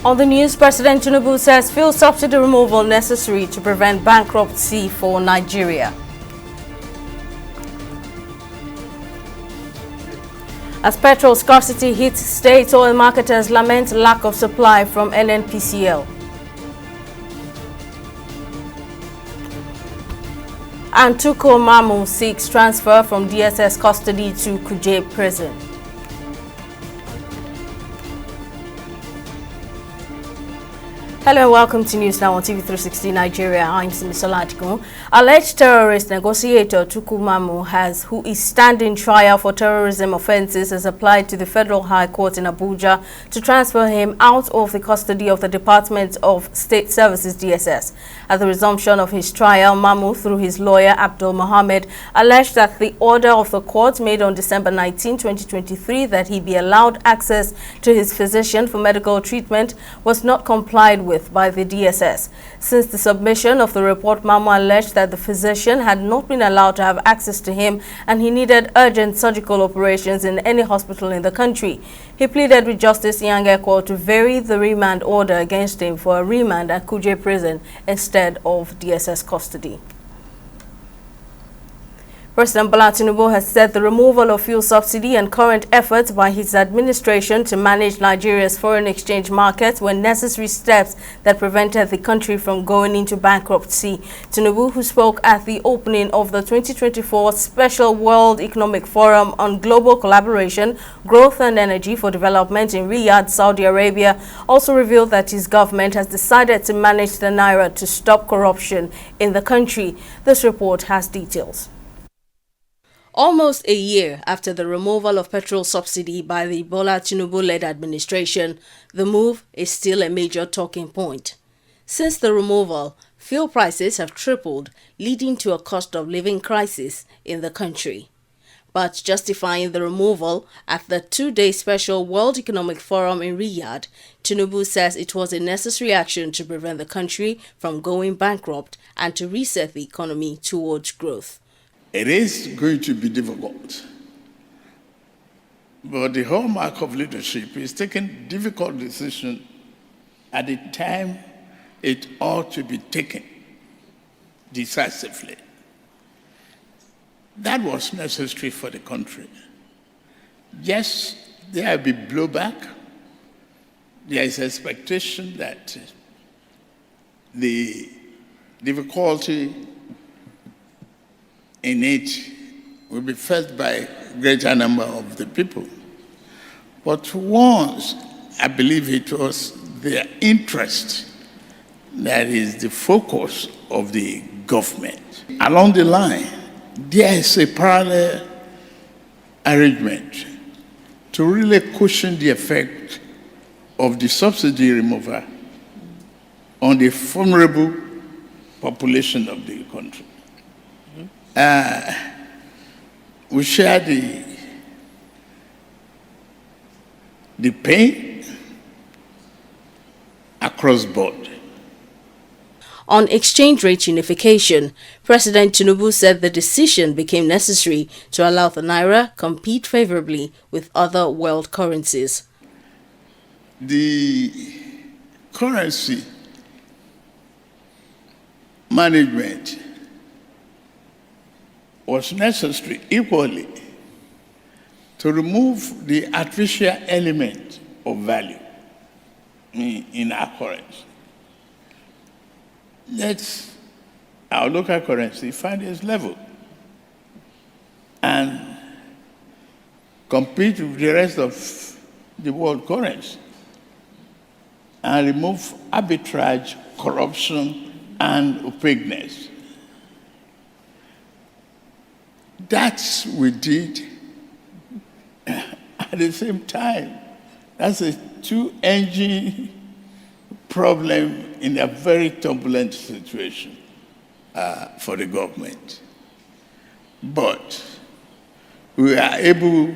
On the news, President Tinubu says fuel subsidy removal necessary to prevent bankruptcy for Nigeria. As petrol scarcity hits state oil marketers lament lack of supply from NNPCL. And Tukur Mamu seeks transfer from DSS custody to Kuje prison. Hello and welcome to News Now on TV360 Nigeria. I'm Simisola Adigun. Alleged terrorist negotiator Tukur Mamu, who is standing trial for terrorism offences, has applied to the Federal High Court in Abuja to transfer him out of the custody of the Department of State Services (DSS). At the resumption of his trial, Mamu, through his lawyer Abdul Mohammed, alleged that the order of the court made on December 19, 2023 that he be allowed access to his physician for medical treatment was not complied with by the DSS. Since the submission of the report, Mamu alleged that the physician had not been allowed to have access to him and he needed urgent surgical operations in any hospital in the country. He pleaded with Justice Nyangekwo to vary the remand order against him for a remand at Kuje prison instead of DSS custody. President Bola Tinubu has said the removal of fuel subsidy and current efforts by his administration to manage Nigeria's foreign exchange market were necessary steps that prevented the country from going into bankruptcy. Tinubu, who spoke at the opening of the 2024 Special World Economic Forum on Global Collaboration, Growth and Energy for Development in Riyadh, Saudi Arabia, also revealed that his government has decided to manage the Naira to stop corruption in the country. This report has details. Almost a year after the removal of petrol subsidy by the Bola Tinubu-led administration, the move is still a major talking point. Since the removal, fuel prices have tripled, leading to a cost of living crisis in the country. But justifying the removal at the two-day Special World Economic Forum in Riyadh, Tinubu says it was a necessary action to prevent the country from going bankrupt and to reset the economy towards growth. It is going to be difficult, but the hallmark of leadership is taking difficult decisions at the time it ought to be taken decisively. That was necessary for the country. Yes, there will be blowback. There is expectation that the difficulty in it will be felt by a greater number of the people. But once, I believe it was their interest that is the focus of the government. Along the line, there is a parallel arrangement to really cushion the effect of the subsidy removal on the vulnerable population of the country. We share the pain across board. On exchange rate unification, President Tinubu said the decision became necessary to allow the Naira compete favorably with other world currencies. The currency management was necessary equally to remove the artificial element of value in our currency. Let our local currency find its level and compete with the rest of the world currency and remove arbitrage, corruption, and opaqueness. That's what we did. At the same time, that's a two-engine problem in a very turbulent situation for the government. But we are able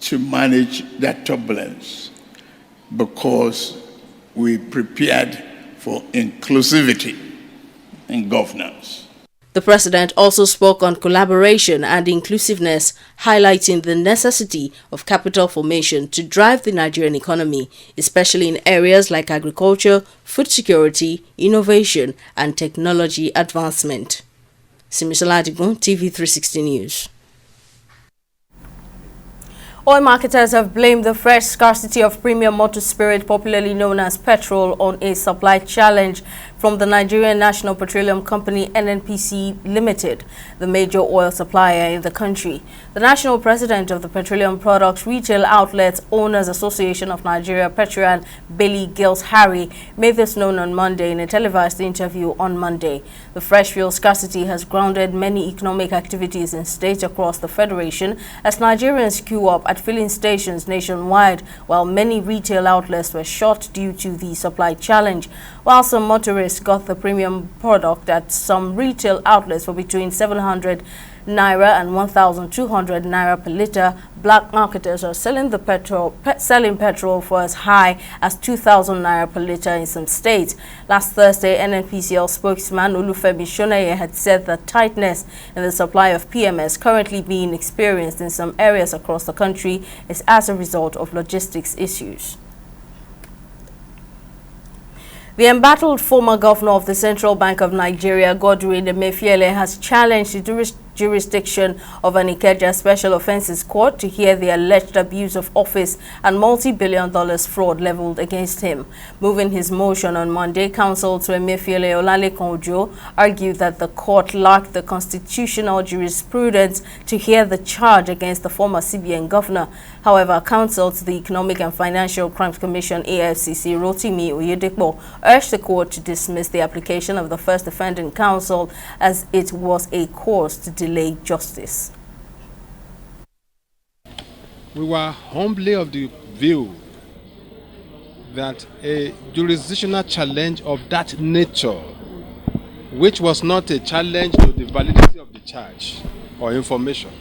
to manage that turbulence because we prepared for inclusivity in governance. The president also spoke on collaboration and inclusiveness, highlighting the necessity of capital formation to drive the Nigerian economy, especially in areas like agriculture, food security, innovation, and technology advancement. Simisola Adigun, TV360 News. Oil marketers have blamed the fresh scarcity of premium motor spirit, popularly known as petrol, on a supply challenge from the Nigerian National Petroleum Company NNPC Limited, the major oil supplier in the country. The national president of the Petroleum Products Retail Outlets Owners Association of Nigeria, Petran Bailey Gills Harry, made this known on Monday in a televised interview on Monday. The fresh fuel scarcity has grounded many economic activities in states across the federation as Nigerians queue up at filling stations nationwide, while many retail outlets were shut due to the supply challenge. While some motorists got the premium product at some retail outlets for between 700 naira and 1,200 naira per litre, black marketers are selling petrol for as high as 2,000 naira per litre in some states. Last Thursday, NNPCL spokesman Olufemi Shoneye had said that tightness in the supply of PMS currently being experienced in some areas across the country is as a result of logistics issues. The embattled former governor of the Central Bank of Nigeria, Godwin Emefiele, has challenged the jurisdiction of an Ikeja Special Offences Court to hear the alleged abuse of office and multi-billion-dollar fraud leveled against him. Moving his motion on Monday, counsel to Emefiele Olalekan Ojo argued that the court lacked the constitutional jurisprudence to hear the charge against the former CBN governor. However, counsel to the Economic and Financial Crimes Commission (EFCC) Rotimi Oyedepo urged the court to dismiss the application of the first defendant counsel as it was a cause to delay justice. We were humbly of the view that a jurisdictional challenge of that nature, which was not a challenge to the validity of the charge or information,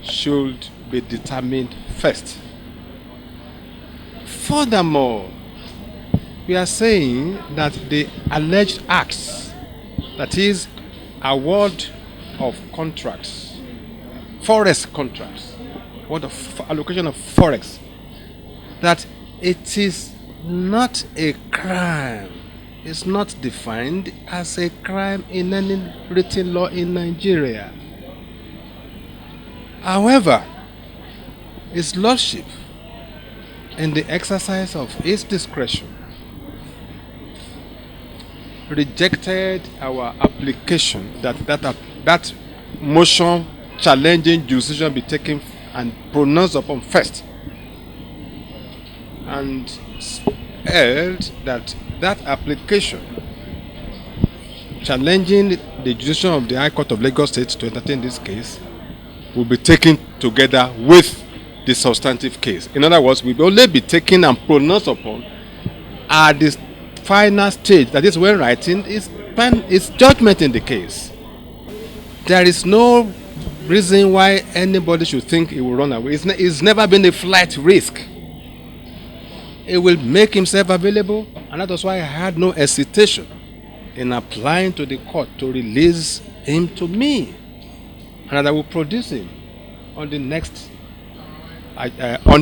should be determined first. Furthermore, we are saying that the alleged acts, that is, award of contracts, forex contracts, what of allocation of forex, that it is not a crime. It's not defined as a crime in any written law in Nigeria. However, His Lordship, in the exercise of his discretion, rejected our application that motion challenging jurisdiction be taken and pronounced upon first, and held that application challenging the jurisdiction of the High Court of Lagos State to entertain this case will be taken together with the substantive case. In other words, we will only be taken and pronounced upon at the final stage, that is when writing is judgment in the case. There is no reason why anybody should think he will run away. It's never been a flight risk. He will make himself available, and that was why I had no hesitation in applying to the court to release him to me, and that I will produce him on the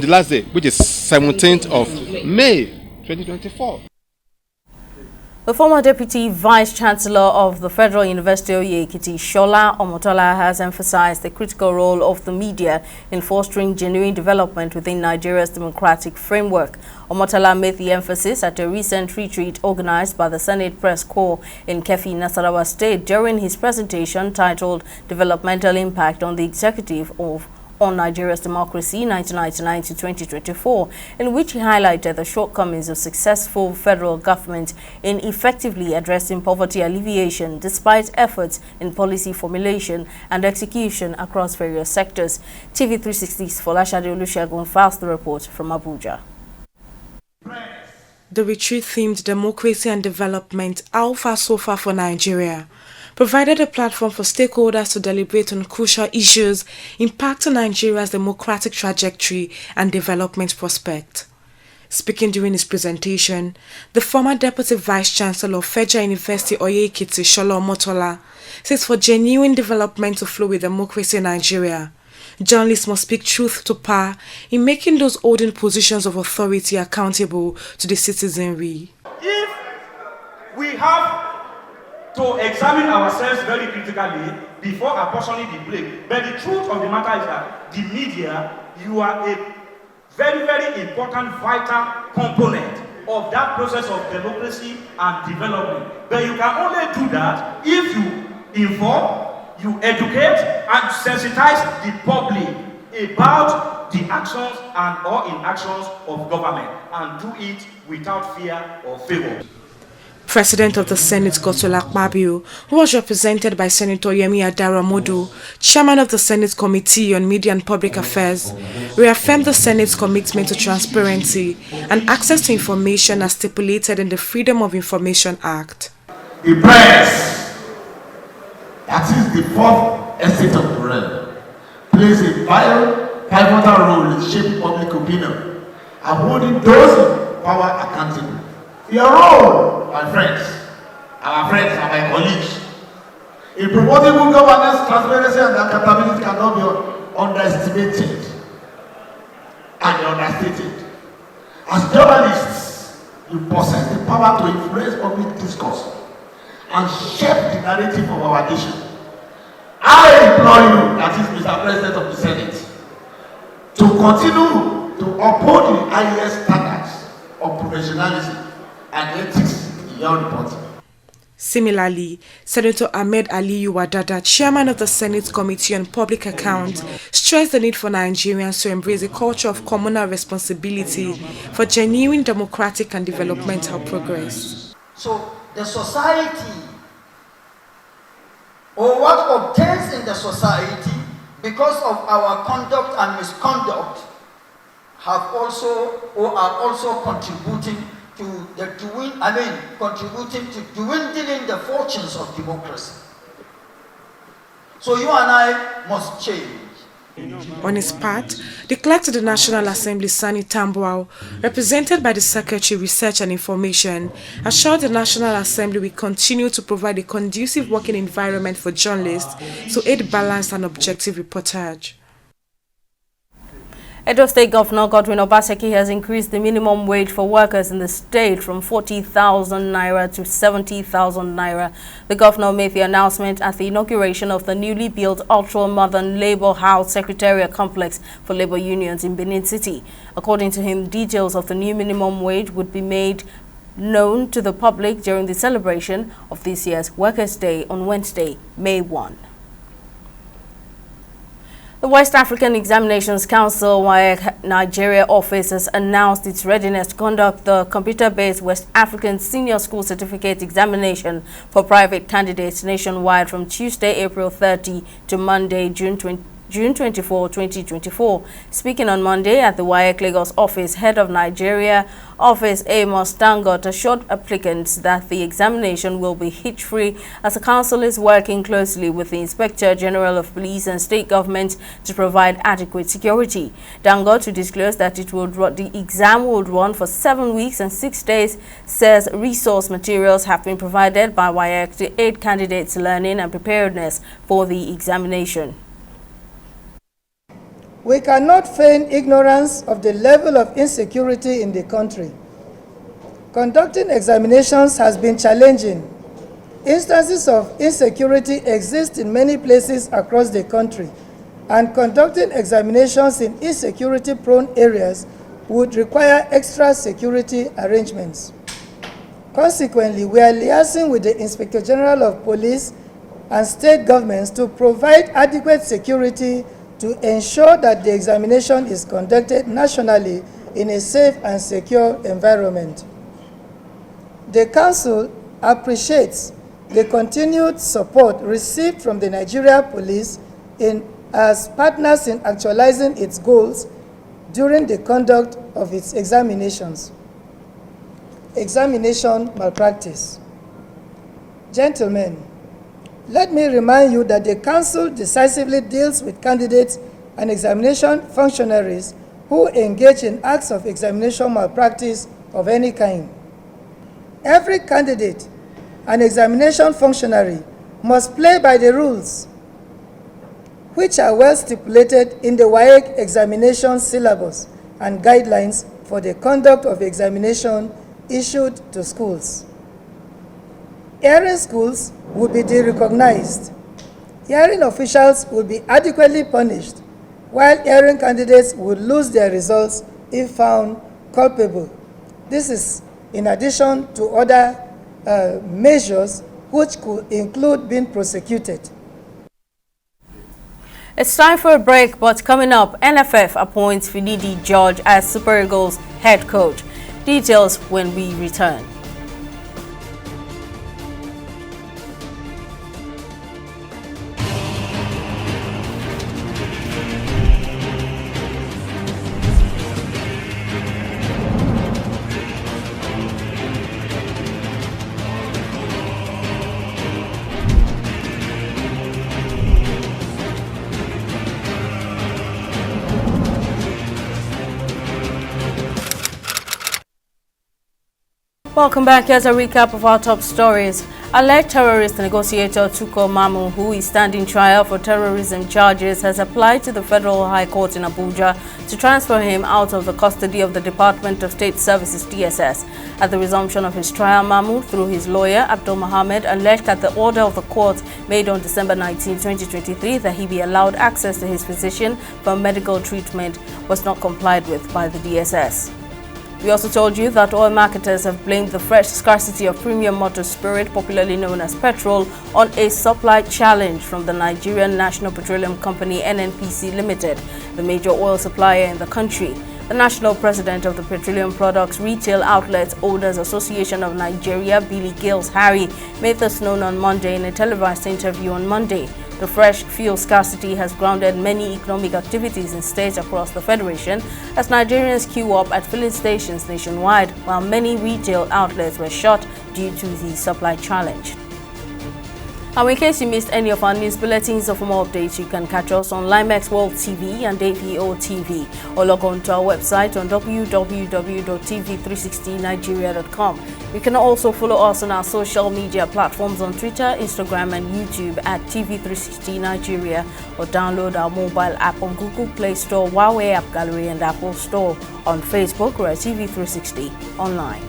last day, which is 17th of May 2024. The former Deputy Vice-Chancellor of the Federal University of Ekiti, Shola Omotola, has emphasized the critical role of the media in fostering genuine development within Nigeria's democratic framework. Omotola made the emphasis at a recent retreat organized by the Senate Press Corps in Kefi, Nasarawa State during his presentation titled Developmental Impact on the Executive on Nigeria's Democracy 1999 to 2024, in which he highlighted the shortcomings of successful federal government in effectively addressing poverty alleviation despite efforts in policy formulation and execution across various sectors. TV360's Folashade Olusegun files the report from Abuja. The retreat themed Democracy and Development, How Far So Far for Nigeria, provided a platform for stakeholders to deliberate on crucial issues impacting Nigeria's democratic trajectory and development prospect. Speaking during his presentation, the former Deputy Vice-Chancellor of Federal University Oye-Ekiti, Shola Omotola, says for genuine development to flow with democracy in Nigeria, journalists must speak truth to power in making those holding positions of authority accountable to the citizenry. If we have to examine ourselves very critically before apportioning the blame, but the truth of the matter is that the media, you are a very, very important, vital component of that process of democracy and development. But you can only do that if you inform, you educate, and sensitize the public about the actions and or inactions of government, and do it without fear or favor. President of the Senate, Godswill Akpabio, who was represented by Senator Yemi Adaramodu, Chairman of the Senate Committee on Media and Public Affairs, reaffirmed the Senate's commitment to transparency and access to information as stipulated in the Freedom of Information Act. The press, that is the fourth estate of the realm, plays a pivotal role in shaping public opinion and holding those in power accountable. Your role, my friends, our friends and my colleagues, in promoting good governance, transparency, and accountability cannot be underestimated and understated. As journalists, you possess the power to influence public discourse and shape the narrative of our nation. I implore you, that is Mr. President of the Senate, to continue to uphold the highest standards of professionalism and ethics in your reporting. Similarly, Senator Ahmed Aliyu Wadada, Chairman of the Senate Committee on Public Accounts, stressed the need for Nigerians to embrace a culture of communal responsibility for genuine democratic and developmental progress. So the society, or what obtains in the society because of our conduct and misconduct, have also or are also contributing to the contributing to dwindling the fortunes of democracy. So you and I must change. On his part, the clerk to the National Assembly, Sani Tambuwal, represented by the Secretary Research and Information, assured the National Assembly will continue to provide a conducive working environment for journalists to aid balanced and objective reportage. Edo State Governor Godwin Obaseki has increased the minimum wage for workers in the state from 40,000 naira to 70,000 naira. The governor made the announcement at the inauguration of the newly built Ultra-Modern Labour House Secretariat Complex for labor unions in Benin City. According to him, details of the new minimum wage would be made known to the public during the celebration of this year's Workers' Day on Wednesday, May 1. The West African Examinations Council WAEC Nigeria office has announced its readiness to conduct the computer-based West African Senior School Certificate Examination for private candidates nationwide from Tuesday, April 30 to Monday, June 24, 2024. Speaking on Monday at the WAEC Lagos office, head of Nigeria office Amos Dangot assured applicants that the examination will be hitch-free as the council is working closely with the Inspector General of Police and state governments to provide adequate security. Dangot, who disclosed that the exam would run for 7 weeks and 6 days, says resource materials have been provided by WAEC to aid candidates' learning and preparedness for the examination. We cannot feign ignorance of the level of insecurity in the country. Conducting examinations has been challenging. Instances of insecurity exist in many places across the country, and conducting examinations in insecurity-prone areas would require extra security arrangements. Consequently, we are liaising with the Inspector General of Police and state governments to provide adequate security to ensure that the examination is conducted nationally in a safe and secure environment. The Council appreciates the continued support received from the Nigeria Police as partners in actualizing its goals during the conduct of its examinations. Examination malpractice. Gentlemen, let me remind you that the Council decisively deals with candidates and examination functionaries who engage in acts of examination malpractice of any kind. Every candidate and examination functionary must play by the rules, which are well stipulated in the WAEC examination syllabus and guidelines for the conduct of examination issued to schools. Erring schools will be de-recognized. Erring officials will be adequately punished, while erring candidates will lose their results if found culpable. This is in addition to other measures which could include being prosecuted. It's time for a break, but coming up, NFF appoints Finidi George as Super Eagles head coach. Details when we return. Welcome back. Here's a recap of our top stories. Alleged terrorist negotiator Tukur Mamu, who is standing trial for terrorism charges, has applied to the Federal High Court in Abuja to transfer him out of the custody of the Department of State Services (DSS). At the resumption of his trial, Mamu, through his lawyer Abdul Mohammed, alleged that the order of the court made on December 19, 2023 that he be allowed access to his physician for medical treatment was not complied with by the DSS. We also told you that oil marketers have blamed the fresh scarcity of premium motor spirit, popularly known as petrol, on a supply challenge from the Nigerian National Petroleum Company (NNPC) Limited, the major oil supplier in the country. The national president of the Petroleum Products Retail Outlets Owners Association of Nigeria, Billy Gills Harry, made this known on Monday in a televised interview on Monday. The fresh fuel scarcity has grounded many economic activities in states across the Federation as Nigerians queue up at filling stations nationwide, while many retail outlets were shut due to the supply challenge. And in case you missed any of our news bulletins or for more updates, you can catch us on Limex World TV and AVO TV, or log on to our website on www.tv360nigeria.com. You can also follow us on our social media platforms on Twitter, Instagram and YouTube at TV360 Nigeria, or download our mobile app on Google Play Store, Huawei App Gallery and Apple Store. On Facebook, we're at TV360 Online.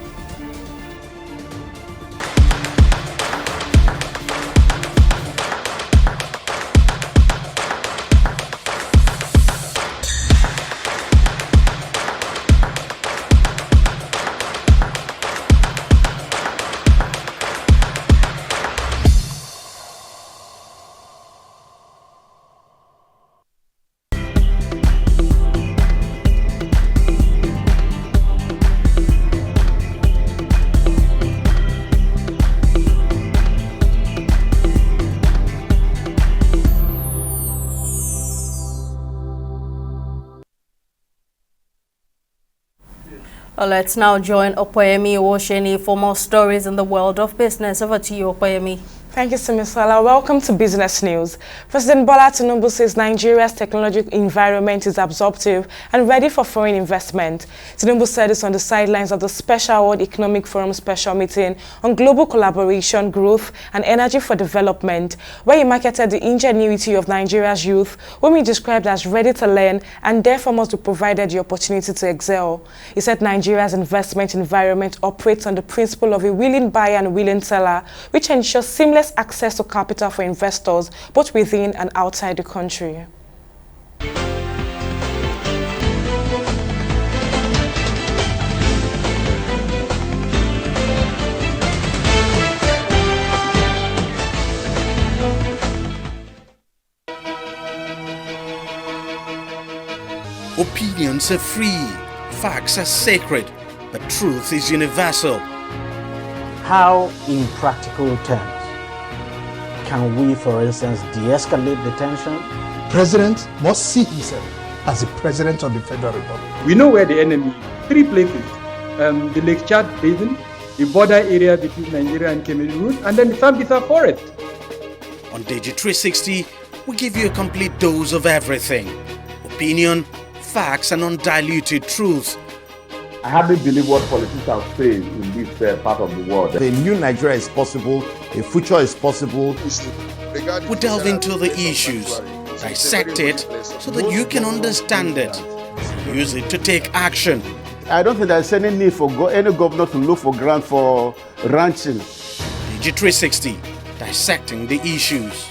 Well, let's now join Opeyemi Owosheni for more stories in the world of business. Over to you, Opeyemi. Thank you, Simisala. Welcome to Business News. President Bola Tinubu says Nigeria's technological environment is absorptive and ready for foreign investment. Tinubu said this on the sidelines of the Special World Economic Forum special meeting on global collaboration, growth, and energy for development, where he marketed the ingenuity of Nigeria's youth, whom he described as ready to learn and therefore must be provided the opportunity to excel. He said Nigeria's investment environment operates on the principle of a willing buyer and willing seller, which ensures seamless access to capital for investors both within and outside the country. Opinions are free, facts are sacred, but truth is universal. How, in practical terms, can we, for instance, de-escalate the tension? President must see himself as the President of the Federal Republic. We know where the enemy is. 3 places. The Lake Chad Basin, the border area between Nigeria and Cameroon, and then the Sambisa Forest. On Digi 360, we give you a complete dose of everything. Opinion, facts and undiluted truth. I hardly believe what politicians say in this part of the world. A new Nigeria is possible, a future is possible. We delve into the issues, dissect it so that you can understand it, use it to take action. I don't think there's any need for any governor to look for grant for ranching. DG360, dissecting the issues.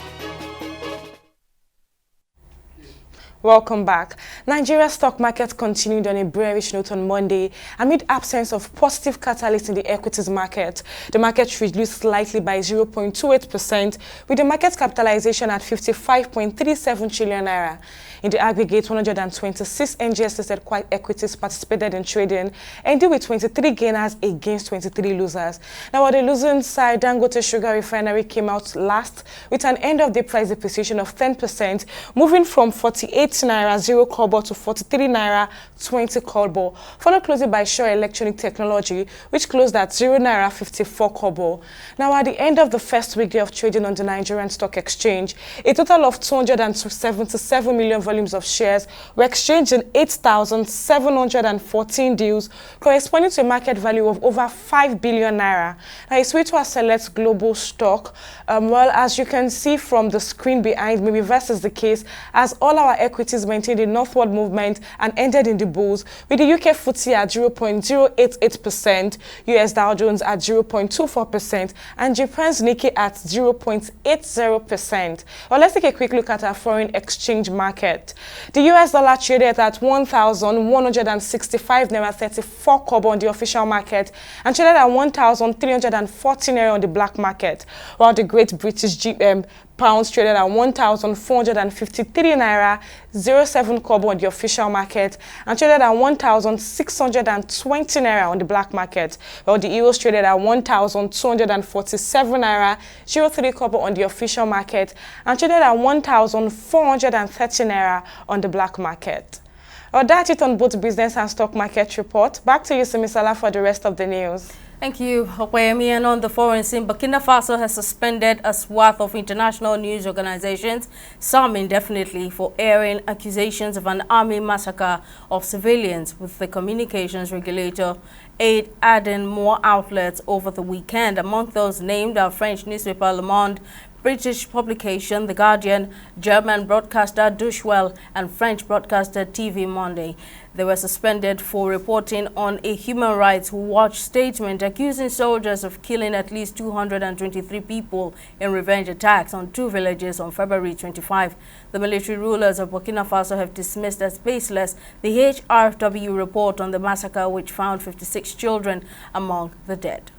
Welcome back. Nigeria's stock market continued on a bearish note on Monday amid absence of positive catalyst in the equities market. The market reduced slightly by 0.28%, with the market capitalization at 55.37 trillion naira. In the aggregate, 126 NGX-listed equities participated in trading, ending with 23 gainers against 23 losers. Now, on the losing side, Dangote Sugar Refinery came out last with an end-of-day price depreciation of 10%, moving from 48 naira 0 kobo to 43 naira 20 kobo, followed closely by Shaw Electronic Technology, which closed at 0 naira 54 kobo. Now, at the end of the first weekday of trading on the Nigerian Stock Exchange, a total of 277 million volumes of shares were exchanged in 8,714 deals, corresponding to a market value of over 5 billion naira. Now, it's way to our select global stock. Well, as you can see from the screen behind me, reverse is the case, as all our equities maintained a northward movement and ended in the bulls, with the UK FTSE at 0.088%, US Dow Jones at 0.24%, and Japan's Nikkei at 0.80%. Well, let's take a quick look at our foreign exchange market. The US dollar traded at 1,165 naira 34 kobo on the official market and traded at 1,340 naira on the black market, while the Great British pounds traded at 1,453 naira 07 kobo on the official market and traded at 1,620 naira on the black market, while the euros traded at 1,247 naira 03 kobo on the official market and traded at 1,430 naira on the black market. Well, that's it on both business and stock market report. Back to you, Simisala, for the rest of the news. Thank you, Okwayemi. And on the foreign scene, Burkina Faso has suspended a swath of international news organizations, some indefinitely, for airing accusations of an army massacre of civilians, with the communications regulator adding more outlets over the weekend. Among those named are French newspaper Le Monde, British publication The Guardian, German broadcaster Dushwell, and French broadcaster TV Monday. They were suspended for reporting on a Human Rights Watch statement accusing soldiers of killing at least 223 people in revenge attacks on 2 villages on February 25. The military rulers of Burkina Faso have dismissed as baseless the HRW report on the massacre, which found 56 children among the dead.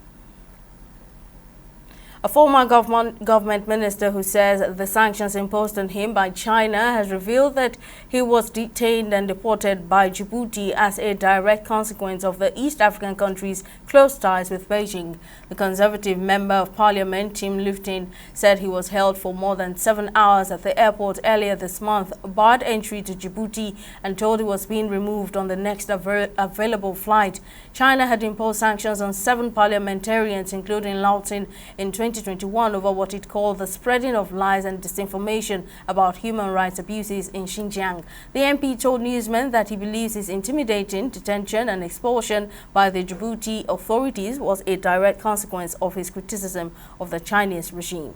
A former government minister who says the sanctions imposed on him by China has revealed that he was detained and deported by Djibouti as a direct consequence of the East African country's close ties with Beijing. The Conservative Member of Parliament, Tim Luftin, said he was held for more than 7 hours at the airport earlier this month, barred entry to Djibouti, and told he was being removed on the next available flight. China had imposed sanctions on 7 parliamentarians, including Luftin, in 2021 over what it called the spreading of lies and disinformation about human rights abuses in Xinjiang. The MP told newsmen that he believes his intimidating detention and expulsion by the Djibouti authorities was a direct consequence of his criticism of the Chinese regime.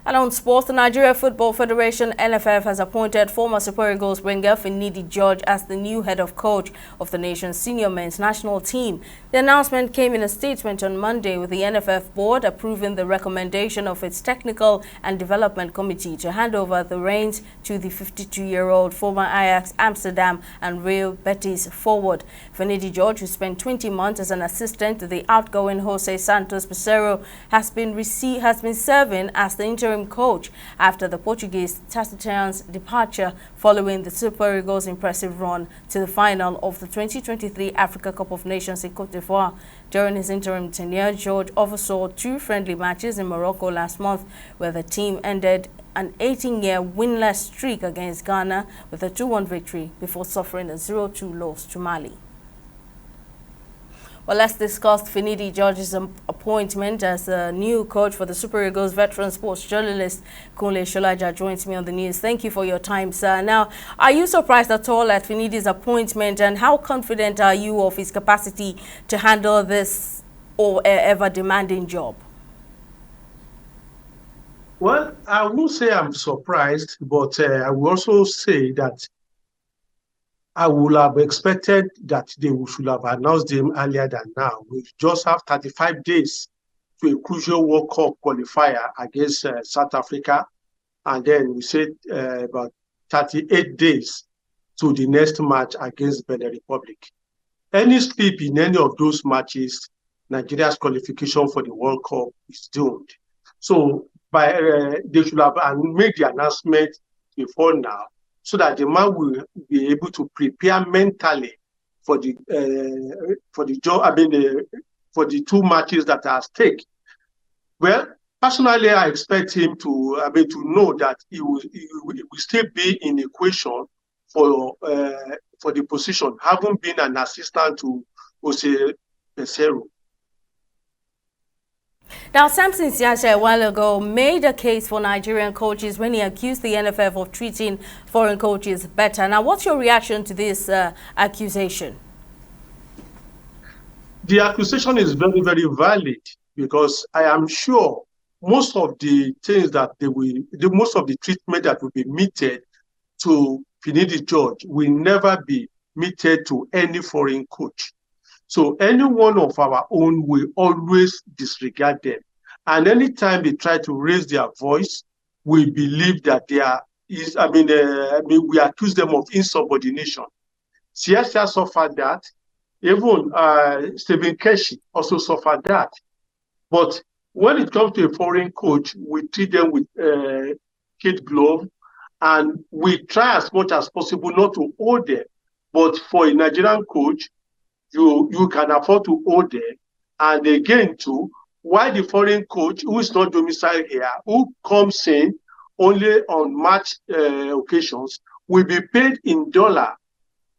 And on sports, the Nigeria Football Federation (NFF) has appointed former Super Eagles winger Finidi George as the new head of coach of the nation's senior men's national team. The announcement came in a statement on Monday, with the NFF board approving the recommendation of its technical and development committee to hand over the reins to the 52-year-old former Ajax Amsterdam and Real Betis forward. Finidi George, who spent 20 months as an assistant to the outgoing Jose Santos Peseiro, has been serving as the interim coach after the Portuguese Taciturns' departure following the Super Eagles' impressive run to the final of the 2023 Africa Cup of Nations in Cote d'Ivoire. During his interim tenure, George oversaw 2 friendly matches in Morocco last month, where the team ended an 18-year winless streak against Ghana with a 2-1 victory before suffering a 0-2 loss to Mali. Well, let's discuss Finidi George's appointment as the new coach for the Super Eagles. Veteran sports journalist Kunle Sholaja joins me on the news. Thank you for your time, sir. Now, are you surprised at all at Finidi's appointment, and how confident are you of his capacity to handle this or ever demanding job? Well, I won't say I'm surprised, but I will also say that I would have expected that they should have announced him earlier than now. We just have 35 days to a crucial World Cup qualifier against South Africa, and then we said about 38 days to the next match against Benin Republic. Any slip in any of those matches, Nigeria's qualification for the World Cup is doomed. So they should have made the announcement before now, so that the man will be able to prepare mentally for the job. I mean, for the two matches that are at stake. Well, personally, I expect him to know that he will still be in equation for the position, having been an assistant to Jose Peseiro. Now, Samson Siacha a while ago made a case for Nigerian coaches when he accused the NFF of treating foreign coaches better. Now, what's your reaction to this accusation? The accusation is very, very valid, because I am sure most of the things that most of the treatment that will be meted to Finidi George will never be meted to any foreign coach. So any one of our own will always disregard them. And anytime they try to raise their voice, we believe that we accuse them of insubordination. Siacha suffered that. Even Stephen Keshi also suffered that. But when it comes to a foreign coach, we treat them with kid glove, and we try as much as possible not to owe them. But for a Nigerian coach, you can afford to owe them. And again, too, why the foreign coach who is not domiciled here, who comes in only on match occasions, will be paid in dollar,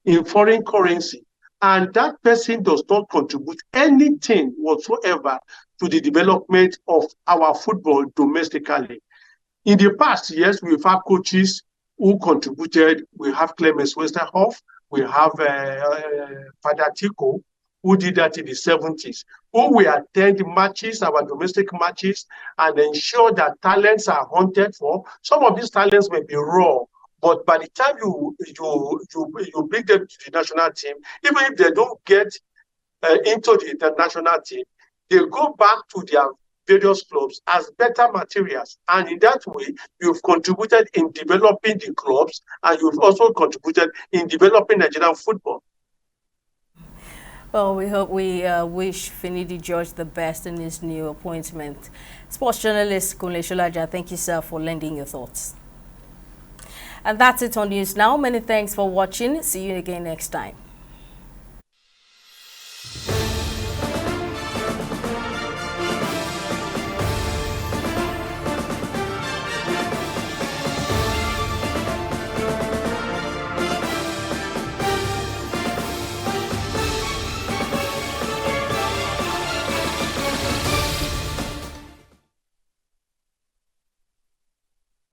in foreign currency. And that person does not contribute anything whatsoever to the development of our football domestically. In the past, yes, we've had coaches who contributed. We have Clemens Westerhoff. We have Father Tico, who did that in the 70s, who will attend matches, our domestic matches, and ensure that talents are hunted for. Some of these talents may be raw, but by the time you bring them to the national team, even if they don't get into the international team, they go back to their various clubs as better materials. And in that way, you've contributed in developing the clubs, and you've also contributed in developing Nigerian football. Well, we hope we wish Finidi George the best in his new appointment. Sports journalist Kunle Sholaja, thank you, sir, for lending your thoughts. And that's it on News Now. Many thanks for watching. See you again next time.